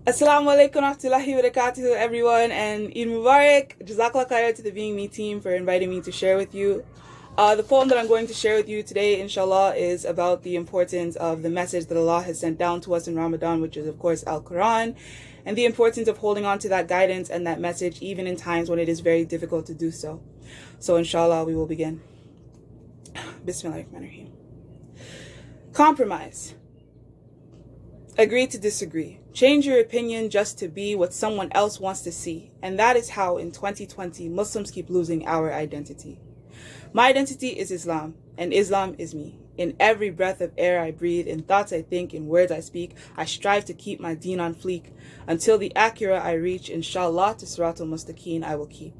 Assalamu alaikum warahmatullahi wabarakatuh everyone, and Eid Mubarak. Jazakallah khair to the Being Me team for inviting me to share with you. The poem that I'm going to share with you today, inshallah, is about the importance of the message that Allah has sent down to us in Ramadan, which is of course Al-Quran, and the importance of holding on to that guidance and that message even in times when it is very difficult to do so. So inshallah, we will begin. Bismillahirrahmanirrahim. Compromise. Agree to disagree. Change your opinion just to be what someone else wants to see. And that is how in 2020 Muslims keep losing our identity. My identity is Islam, and Islam is me. In every breath of air I breathe, in thoughts I think, in words I speak, I strive to keep my deen on fleek. Until the akhirah I reach, inshallah to Siratul Mustaqeen I will keep.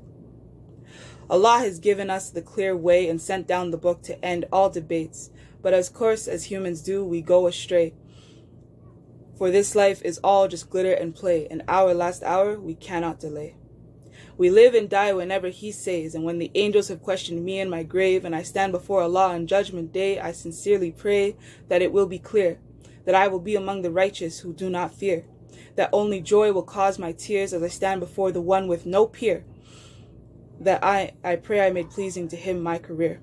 Allah has given us the clear way and sent down the book to end all debates. But of course, as humans do, we go astray. For this life is all just glitter and play, and our last hour we cannot delay. We live and die whenever He says, and when the angels have questioned me in my grave, and I stand before Allah on Judgment Day, I sincerely pray that it will be clear, that I will be among the righteous who do not fear, that only joy will cause my tears as I stand before the one with no peer, that I pray I made pleasing to Him my career.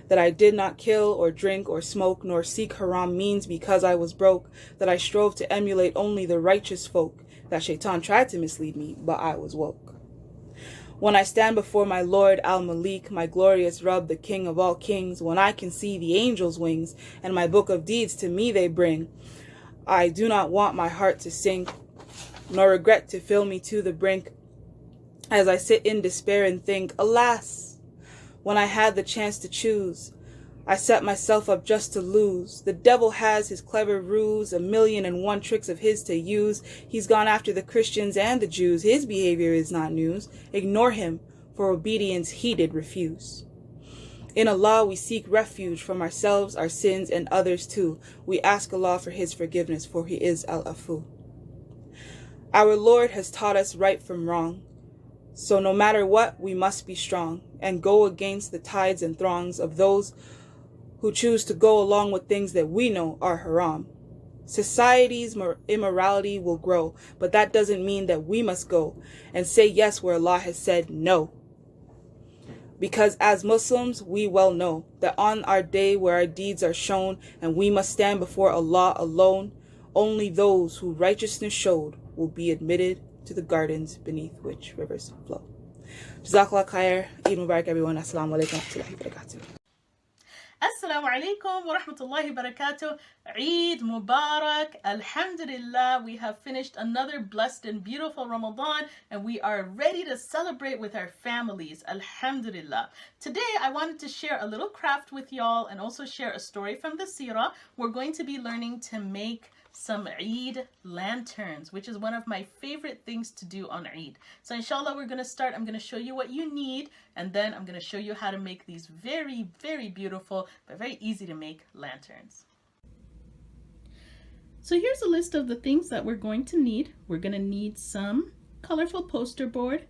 That I did not kill or drink or smoke nor seek haram means because I was broke, that I strove to emulate only the righteous folk, that Shaitan tried to mislead me, but I was woke. When I stand before my Lord Al-Malik, my glorious Rabb, the King of all kings, when I can see the angels' wings, and my book of deeds to me they bring, I do not want my heart to sink, nor regret to fill me to the brink, as I sit in despair and think, alas! When I had the chance to choose, I set myself up just to lose. The devil has his clever ruse, 1,000,001 tricks of his to use. He's gone after the Christians and the Jews. His behavior is not news. Ignore him, for obedience he did refuse. In Allah we seek refuge from ourselves, our sins, and others too. We ask Allah for His forgiveness, for He is Al-Afu. Our Lord has taught us right from wrong. So no matter what, we must be strong and go against the tides and throngs of those who choose to go along with things that we know are haram. Society's immorality will grow, but that doesn't mean that we must go and say yes where Allah has said no. Because as Muslims, we well know that on our day where our deeds are shown and we must stand before Allah alone, only those who righteousness showed will be admitted to the gardens beneath which rivers flow. Jazakallah khair. Eid Mubarak everyone. Assalamu alaikum warahmatullahi wabarakatuh. Assalamu alaikum wa rahmatullahi wa barakatuh. Eid Mubarak. Alhamdulillah, we have finished another blessed and beautiful Ramadan and we are ready to celebrate with our families. Alhamdulillah. Today I wanted to share a little craft with y'all and also share a story from the Seerah. We're going to be learning to make some Eid lanterns, which is one of my favorite things to do on Eid. So inshallah, we're going to start. I'm going to show you what you need, and then I'm going to show you how to make these very, very beautiful, but very easy to make lanterns. So here's a list of the things that we're going to need. We're going to need some colorful poster board,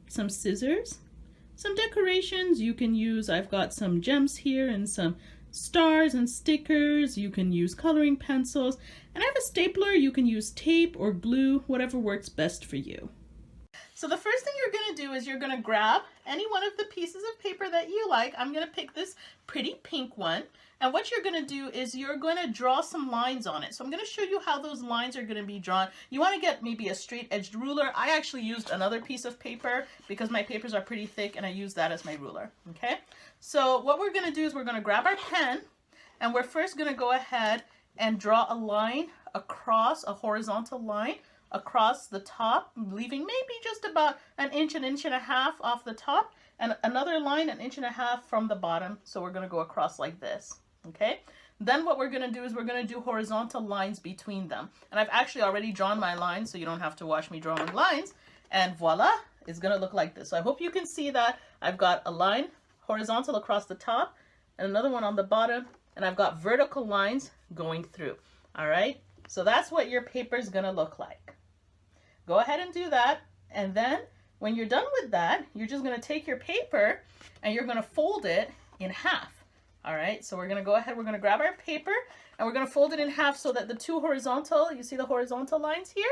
some scissors, some decorations you can use. I've got some gems here and some stars and stickers. You can use coloring pencils, and I have a stapler. You can use tape or glue, whatever works best for you. So the first thing you're going to do is you're going to grab any one of the pieces of paper that you like. I'm going to pick this pretty pink one, and what you're going to do is you're going to draw some lines on it. So I'm going to show you how those lines are going to be drawn. You want to get maybe a straight-edged ruler. I actually used another piece of paper because my papers are pretty thick and I use that as my ruler. Okay, so what we're going to do is we're going to grab our pen, and we're first going to go ahead and draw a line across, a horizontal line across the top, leaving maybe just about an inch and a half off the top, and another line 1.5 inches from the bottom. So we're going to go across like this. Okay, then what we're going to do is we're going to do horizontal lines between them, and I've actually already drawn my lines, so you don't have to watch me drawing lines, and voila, it's going to look like this. So I hope you can see that I've got a line horizontal across the top and another one on the bottom, and I've got vertical lines going through. All right, so that's what your paper is going to look like. Go ahead and do that, and then when you're done with that, you're just going to take your paper and you're going to fold it in half. All right, so we're going to go ahead, we're going to grab our paper and we're going to fold it in half so that the two horizontal, you see the horizontal lines here?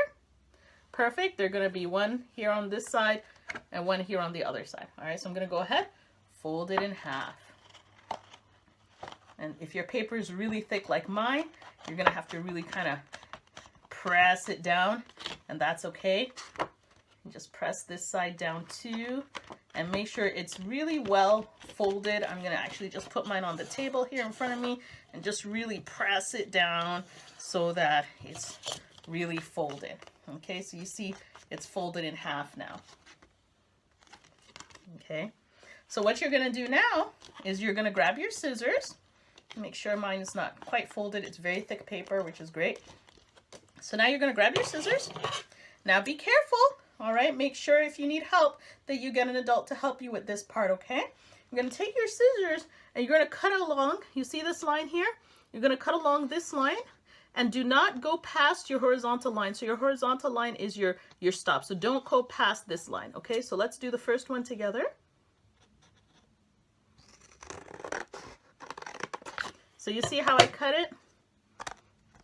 perfect. They're going to be one here on this side and one here on the other side. All right, so I'm going to go ahead, fold it in half. And if your paper is really thick like mine, you're going to have to really kind of press it down, and that's okay. Just press this side down too, and make sure it's really well folded. I'm going to actually just put mine on the table here in front of me and just really press it down so that it's really folded. Okay, so you see it's folded in half now. Okay, so what you're going to do now is you're going to grab your scissors. Make sure mine is not quite folded. It's very thick paper, which is great. So now you're going to grab your scissors. Now be careful. All right, make sure if you need help that you get an adult to help you with this part, okay? You're going to take your scissors and you're going to cut along. You see this line here? You're going to cut along this line, and do not go past your horizontal line. So your horizontal line is your stop. So don't go past this line, okay? So let's do the first one together. So you see how I cut it?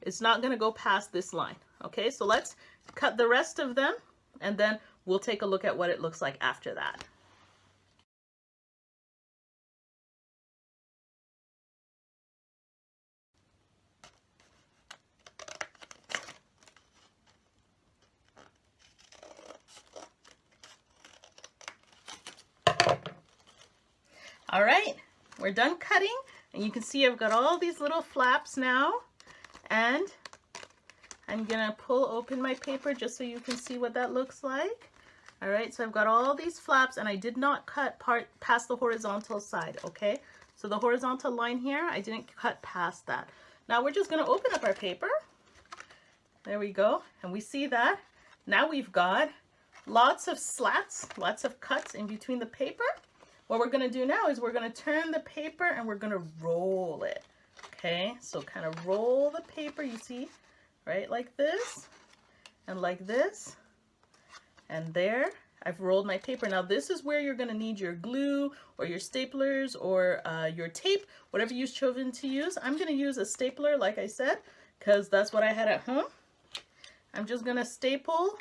It's not going to go past this line, okay? So let's cut the rest of them, and then we'll take a look at what it looks like after that. All right, we're done cutting, and you can see I've got all these little flaps now, and I'm gonna pull open my paper just so you can see what that looks like. All right, so I've got all these flaps, and I did not cut past the horizontal side, okay? So the horizontal line here, I didn't cut past that. Now we're just gonna open up our paper. There we go, and we see that. Now we've got lots of slats, lots of cuts in between the paper. What we're gonna do now is we're gonna turn the paper and we're gonna roll it, okay? So kind of roll the paper, you see, right, like this, and like this, and there. I've rolled my paper. Now this is where you're gonna need your glue or your staplers or your tape, whatever you've chosen to use. I'm gonna use a stapler, like I said, because that's what I had at home. I'm just gonna staple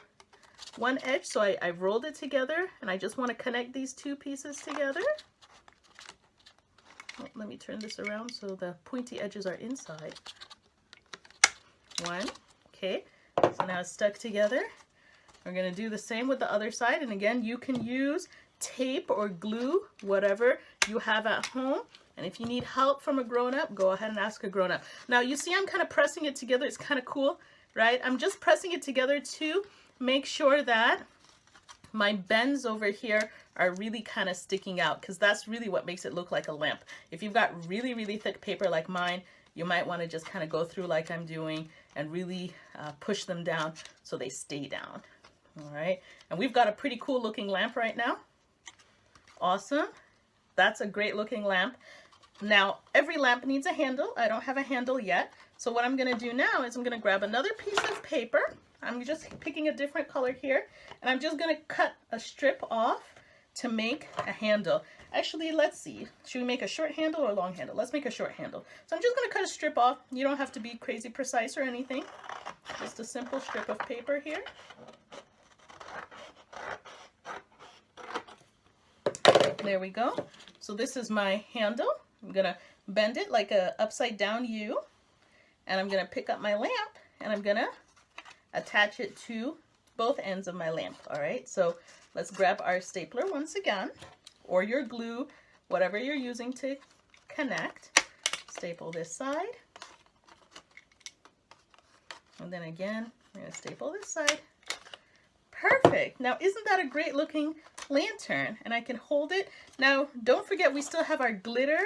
one edge, so I've rolled it together, and I just want to connect these two pieces together. Oh, let me turn this around so the pointy edges are inside. One, okay, so now it's stuck together. We're going to do the same with the other side, and again, you can use tape or glue, whatever you have at home. And if you need help from a grown-up, go ahead and ask a grown-up. Now you see I'm kind of pressing it together. It's kind of cool, right? I'm just pressing it together to make sure that my bends over here are really kind of sticking out, because that's really what makes it look like a lamp. If you've got really, really thick paper like mine, you might want to just kind of go through like I'm doing and really push them down so they stay down. All right, and we've got a pretty cool looking lamp right now. Awesome. That's a great looking lamp. Now, every lamp needs a handle. I don't have a handle yet. So what I'm going to do now is I'm going to grab another piece of paper. I'm just picking a different color here, and I'm just going to cut a strip off to make a handle. Actually, let's see. Should we make a short handle or a long handle? Let's make a short handle. So I'm just going to cut a strip off. You don't have to be crazy precise or anything. Just a simple strip of paper here. There we go. So this is my handle. I'm going to bend it like a upside down U, and I'm going to pick up my lamp, and I'm going to attach it to both ends of my lamp. All right, so let's grab our stapler once again, or your glue, whatever you're using to connect. Staple this side, and then again, we're going to staple this side. Perfect. Now, isn't that a great looking lantern? And I can hold it. Now, don't forget, we still have our glitter,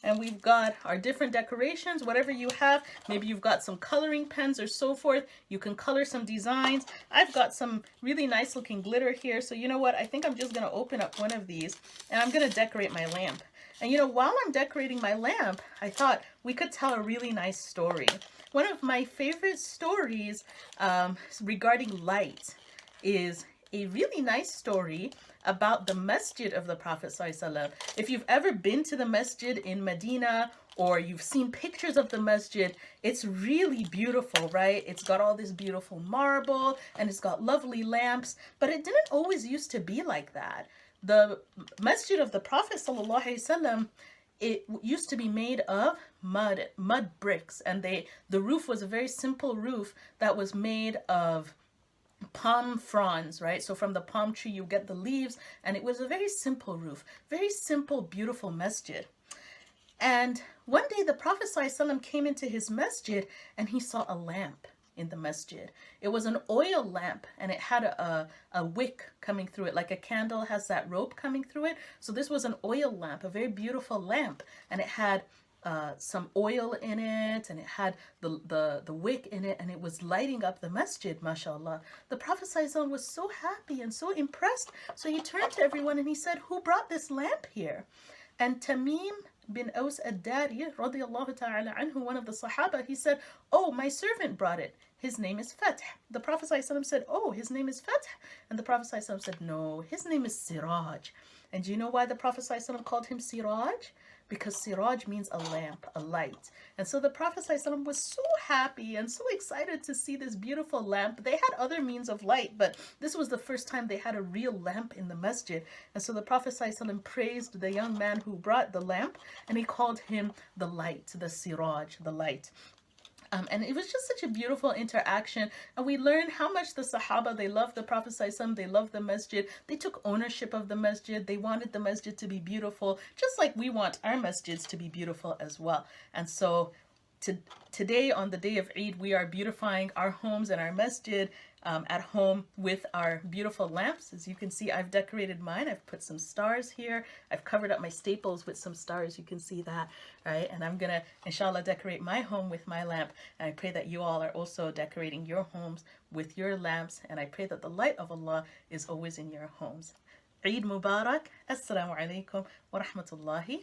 and we've got our different decorations, whatever you have. Maybe you've got some coloring pens or so forth. You can color some designs. I've got some really nice looking glitter here. So you know what? I think I'm just going to open up one of these, and I'm going to decorate my lamp. And you know, while I'm decorating my lamp, I thought we could tell a really nice story. One of my favorite stories regarding light is a really nice story about the masjid of the Prophet ﷺ. If you've ever been to the masjid in Medina or you've seen pictures of the masjid, it's really beautiful, right? It's got all this beautiful marble and it's got lovely lamps, but it didn't always used to be like that. The masjid of the Prophet ﷺ, it used to be made of mud bricks, and the roof was a very simple roof that was made of palm fronds, right? So from the palm tree you get the leaves, and it was a very simple roof, very simple, beautiful masjid. And one day the Prophet ﷺ came into his masjid and he saw a lamp in the masjid. It was an oil lamp and it had a wick coming through it, like a candle has that rope coming through it. So this was an oil lamp, a very beautiful lamp, and it had some oil in it, and it had the wick in it, and it was lighting up the masjid, mashallah. The Prophet ﷺ was so happy and so impressed. So he turned to everyone and he said, "Who brought this lamp here?" And Tamim bin Aus ad-Dari, radiallahu ta'ala anhu, one of the Sahaba, he said, "Oh, my servant brought it. His name is Fath." The Prophet ﷺ said, "Oh, his name is Fath." And the Prophet ﷺ said, "No, his name is Siraj." And do you know why the Prophet ﷺ called him Siraj? Because Siraj means a lamp, a light. And so the Prophet ﷺ was so happy and so excited to see this beautiful lamp. They had other means of light, but this was the first time they had a real lamp in the masjid. And so the Prophet ﷺ praised the young man who brought the lamp, and he called him the light, the Siraj, the light. And it was just such a beautiful interaction. And we learned how much the Sahaba, they loved the Prophet ﷺ, they loved the masjid. They took ownership of the masjid. They wanted the masjid to be beautiful, just like we want our masjids to be beautiful as well. And so today, on the day of Eid, we are beautifying our homes and our masjid at home with our beautiful lamps. As you can see, I've decorated mine. I've put some stars here. I've covered up my staples with some stars. You can see that, right? And I'm going to, inshallah, decorate my home with my lamp. And I pray that you all are also decorating your homes with your lamps. And I pray that the light of Allah is always in your homes. Eid Mubarak. Assalamu alaikum wa rahmatullahi